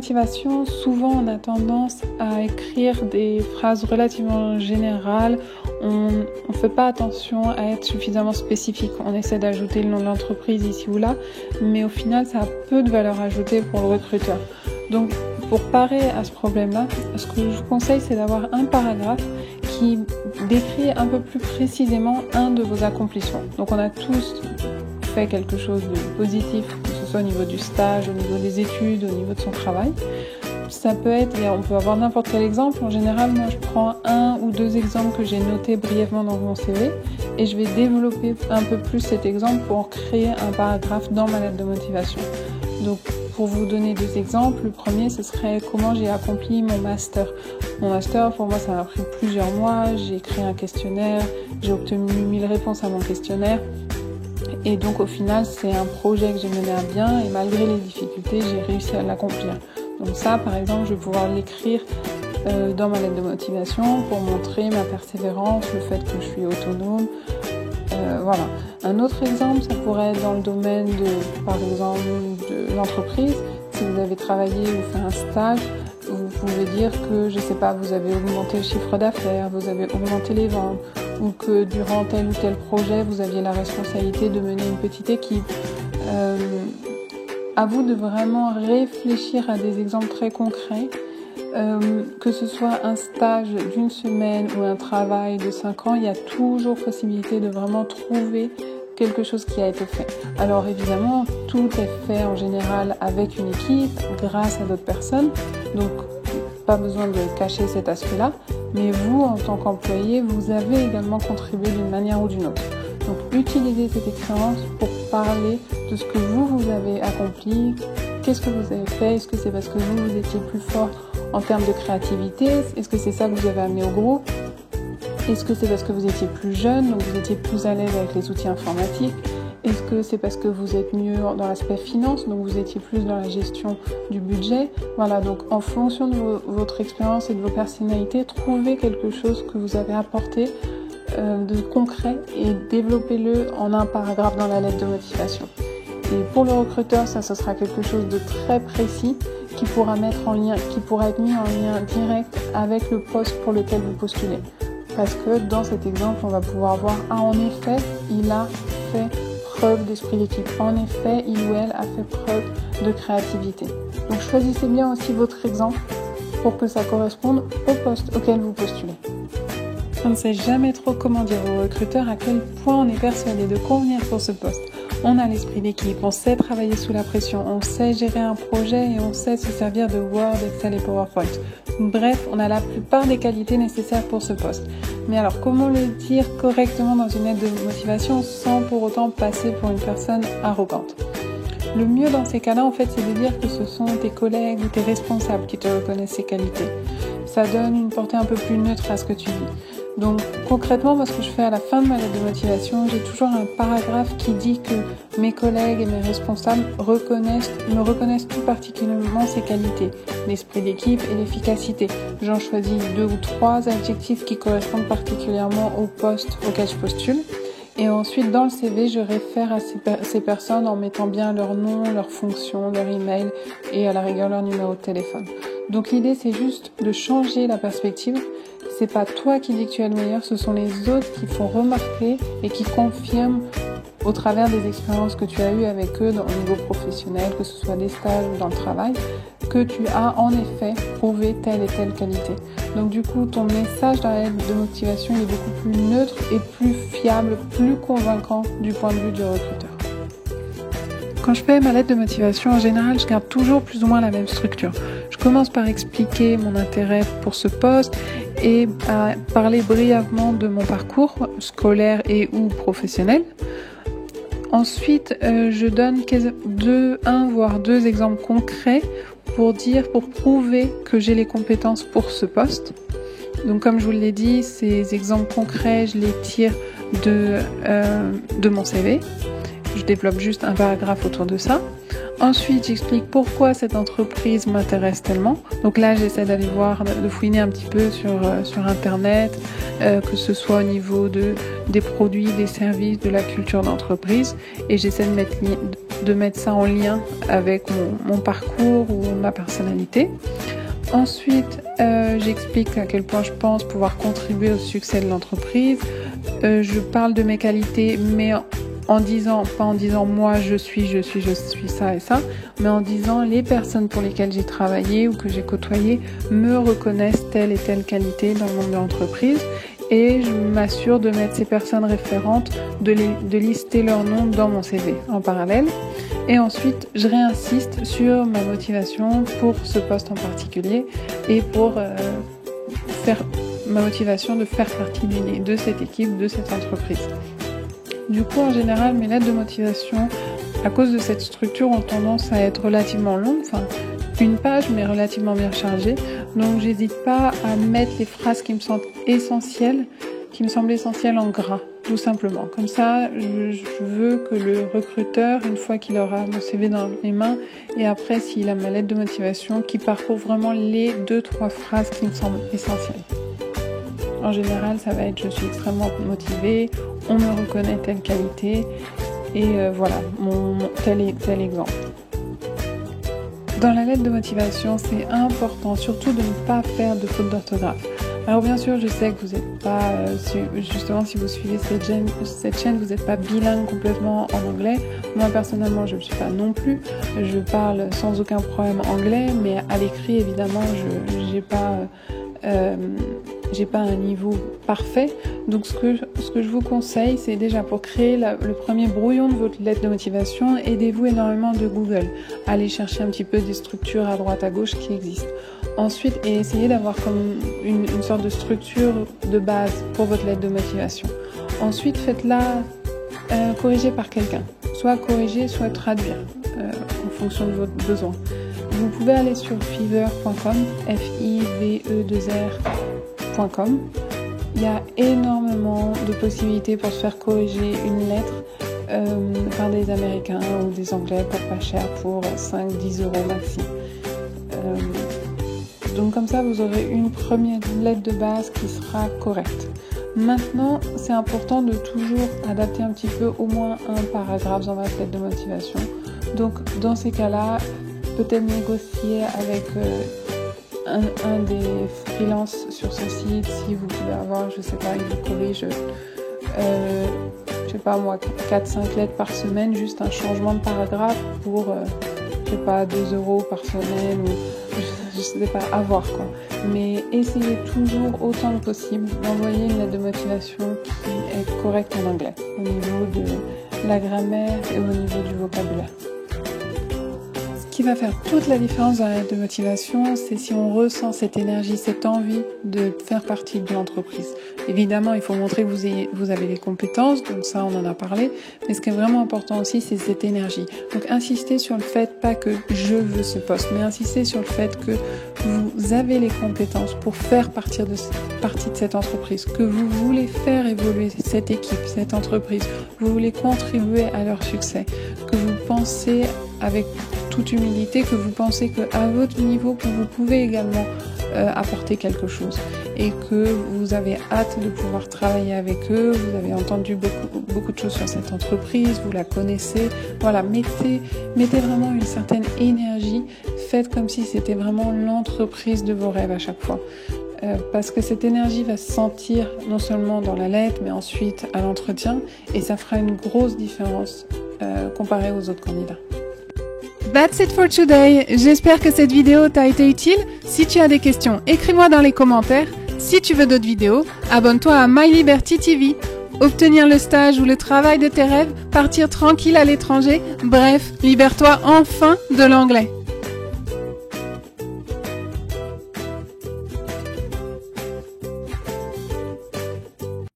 motivation, souvent on a tendance à écrire des phrases relativement générales. On ne fait pas attention à être suffisamment spécifique. On essaie d'ajouter le nom de l'entreprise ici ou là, mais au final, ça a peu de valeur ajoutée pour le recruteur. Donc, pour parer à ce problème-là, ce que je vous conseille, c'est d'avoir un paragraphe qui décrit un peu plus précisément un de vos accomplissements. Donc, on a tous fait quelque chose de positif, que ce soit au niveau du stage, au niveau des études, au niveau de son travail. Ça peut être, on peut avoir n'importe quel exemple. En général, moi, je prends 1 ou 2 exemples que j'ai notés brièvement dans mon CV et je vais développer un peu plus cet exemple pour créer un paragraphe dans ma lettre de motivation. Donc, pour vous donner 2 exemples, le premier, ce serait comment j'ai accompli mon master. Mon master, pour moi, ça m'a pris plusieurs mois. J'ai créé un questionnaire, j'ai obtenu 1000 réponses à mon questionnaire. Et donc, au final, c'est un projet que j'ai mené à bien et malgré les difficultés, j'ai réussi à l'accomplir. Donc ça, par exemple, je vais pouvoir l'écrire dans ma lettre de motivation pour montrer ma persévérance, le fait que je suis autonome. Voilà. Un autre exemple, ça pourrait être dans le domaine par exemple, de l'entreprise. Si vous avez travaillé ou fait un stage, vous pouvez dire que, je sais pas, vous avez augmenté le chiffre d'affaires, vous avez augmenté les ventes, ou que durant tel ou tel projet, vous aviez la responsabilité de mener une petite équipe. À vous de vraiment réfléchir à des exemples très concrets, que ce soit un stage d'1 semaine ou un travail de 5 ans, il y a toujours possibilité de vraiment trouver quelque chose qui a été fait. Alors évidemment, tout est fait en général avec une équipe, grâce à d'autres personnes, donc pas besoin de cacher cet aspect-là, mais vous, en tant qu'employé, vous avez également contribué d'une manière ou d'une autre. Donc utilisez cette expérience pour parler de ce que vous avez accompli, qu'est-ce que vous avez fait, est-ce que c'est parce que vous étiez plus fort en termes de créativité, est-ce que c'est ça que vous avez amené au groupe, est-ce que c'est parce que vous étiez plus jeune, donc vous étiez plus à l'aise avec les outils informatiques, est-ce que c'est parce que vous êtes mieux dans l'aspect finance, donc vous étiez plus dans la gestion du budget. Voilà, donc en fonction de votre expérience et de vos personnalités, trouvez quelque chose que vous avez apporté de concret et développez-le en un paragraphe dans la lettre de motivation. Et pour le recruteur, ça ce sera quelque chose de très précis qui pourra être mis en lien direct avec le poste pour lequel vous postulez. Parce que dans cet exemple, on va pouvoir voir, en effet, il a fait preuve d'esprit d'équipe. En effet, il ou elle a fait preuve de créativité. Donc choisissez bien aussi votre exemple pour que ça corresponde au poste auquel vous postulez. On ne sait jamais trop comment dire aux recruteurs à quel point on est persuadé de convenir pour ce poste. On a l'esprit d'équipe, on sait travailler sous la pression, on sait gérer un projet et on sait se servir de Word, Excel et PowerPoint. Bref, on a la plupart des qualités nécessaires pour ce poste. Mais alors, comment le dire correctement dans une lettre de motivation sans pour autant passer pour une personne arrogante ? Le mieux dans ces cas-là, en fait, c'est de dire que ce sont tes collègues ou tes responsables qui te reconnaissent ces qualités. Ça donne une portée un peu plus neutre à ce que tu dis. Donc concrètement, moi ce que je fais à la fin de ma lettre de motivation, j'ai toujours un paragraphe qui dit que mes collègues et mes responsables me reconnaissent tout particulièrement ces qualités, l'esprit d'équipe et l'efficacité. J'en choisis 2 ou 3 adjectifs qui correspondent particulièrement au poste auquel je postule. Et ensuite, dans le CV, je réfère à ces personnes en mettant bien leur nom, leur fonction, leur email et à la rigueur leur numéro de téléphone. Donc l'idée, c'est juste de changer la perspective. C'est pas toi qui dis que tu es le meilleur, ce sont les autres qui font remarquer et qui confirment au travers des expériences que tu as eues avec eux au niveau professionnel, que ce soit des stages ou dans le travail, que tu as en effet prouvé telle et telle qualité. Donc du coup, ton message dans la lettre de motivation il est beaucoup plus neutre et plus fiable, plus convaincant du point de vue du recruteur. Quand je fais ma lettre de motivation, en général, je garde toujours plus ou moins la même structure. Je commence par expliquer mon intérêt pour ce poste et à parler brièvement de mon parcours scolaire et ou professionnel. Ensuite, je donne 1 voire 2 exemples concrets pour prouver que j'ai les compétences pour ce poste. Donc comme je vous l'ai dit, ces exemples concrets, je les tire de mon CV. Je développe juste un paragraphe autour de ça. Ensuite, j'explique pourquoi cette entreprise m'intéresse tellement. Donc là, j'essaie d'aller voir, de fouiner un petit peu sur Internet, que ce soit au niveau des produits, des services, de la culture d'entreprise. Et j'essaie de mettre de mettre ça en lien avec mon parcours ou ma personnalité. Ensuite, j'explique à quel point je pense pouvoir contribuer au succès de l'entreprise. Je parle de mes qualités, mais pas en disant moi je suis ça et ça, mais en disant les personnes pour lesquelles j'ai travaillé ou que j'ai côtoyé me reconnaissent telle et telle qualité dans le monde de l'entreprise. Et je m'assure de mettre ces personnes référentes, de lister leur nom dans mon CV en parallèle. Et ensuite, je réinsiste sur ma motivation pour ce poste en particulier et pour ma motivation de faire partie de cette équipe, de cette entreprise. Du coup, en général, mes lettres de motivation, à cause de cette structure, ont tendance à être relativement longues, enfin une page, mais relativement bien chargée. Donc, j'hésite pas à mettre les phrases qui me semblent essentielles en gras, tout simplement. Comme ça, je veux que le recruteur, une fois qu'il aura mon CV dans les mains, et après, s'il a ma lettre de motivation, qu'il parcourt vraiment les 2-3 phrases qui me semblent essentielles. En général, ça va être « je suis extrêmement motivée »,« on me reconnaît telle qualité » et voilà, tel exemple. Dans la lettre de motivation, c'est important surtout de ne pas faire de faute d'orthographe. Alors bien sûr, je sais que vous n'êtes pas, justement si vous suivez cette chaîne, vous n'êtes pas bilingue complètement en anglais. Moi personnellement, je ne le suis pas non plus. Je parle sans aucun problème anglais, mais à l'écrit, évidemment, j'ai pas un niveau parfait. Donc ce que je vous conseille, c'est déjà pour créer le premier brouillon de votre lettre de motivation, aidez-vous énormément de Google. Allez chercher un petit peu des structures à droite à gauche qui existent. Ensuite, essayez d'avoir comme une sorte de structure de base pour votre lettre de motivation. Ensuite, faites-la corriger par quelqu'un. Soit corriger, soit traduire en fonction de votre besoin. Vous pouvez aller sur fiverr.com, five2r.com. Il y a énormément de possibilités pour se faire corriger une lettre par des Américains ou des Anglais pour pas cher, pour 5-10 euros maxi. Donc comme ça, vous aurez une première lettre de base qui sera correcte. Maintenant, c'est important de toujours adapter un petit peu au moins un paragraphe dans votre lettre de motivation. Donc dans ces cas-là, peut-être négocier avec un des freelances sur ce site, si vous pouvez avoir, je sais pas, il vous corrige, je sais pas moi, 4-5 lettres par semaine, juste un changement de paragraphe pour, je sais pas, 2 euros par semaine ou je sais pas, à voir quoi. Mais essayez toujours autant que possible d'envoyer une lettre de motivation qui est correcte en anglais, au niveau de la grammaire et au niveau du vocabulaire. Ce qui va faire toute la différence dans la lettre de motivation, c'est si on ressent cette énergie, cette envie de faire partie de l'entreprise. Évidemment, il faut montrer que vous avez les compétences, donc ça on en a parlé, mais ce qui est vraiment important aussi, c'est cette énergie. Donc insistez sur le fait, pas que je veux ce poste, mais insistez sur le fait que vous avez les compétences pour faire partie de cette entreprise, que vous voulez faire évoluer cette équipe, cette entreprise, vous voulez contribuer à leur succès, que vous pensez avec toute humilité, que vous pensez qu'à votre niveau, que vous pouvez également apporter quelque chose et que vous avez hâte de pouvoir travailler avec eux, vous avez entendu beaucoup de choses sur cette entreprise, vous la connaissez, voilà, mettez vraiment une certaine énergie, faites comme si c'était vraiment l'entreprise de vos rêves à chaque fois. Parce que cette énergie va se sentir non seulement dans la lettre, mais ensuite à l'entretien, et ça fera une grosse différence comparée aux autres candidats. That's it for today. J'espère que cette vidéo t'a été utile. Si tu as des questions, écris-moi dans les commentaires. Si tu veux d'autres vidéos, abonne-toi à My Liberty TV. Obtenir le stage ou le travail de tes rêves, partir tranquille à l'étranger, bref, libère-toi enfin de l'anglais.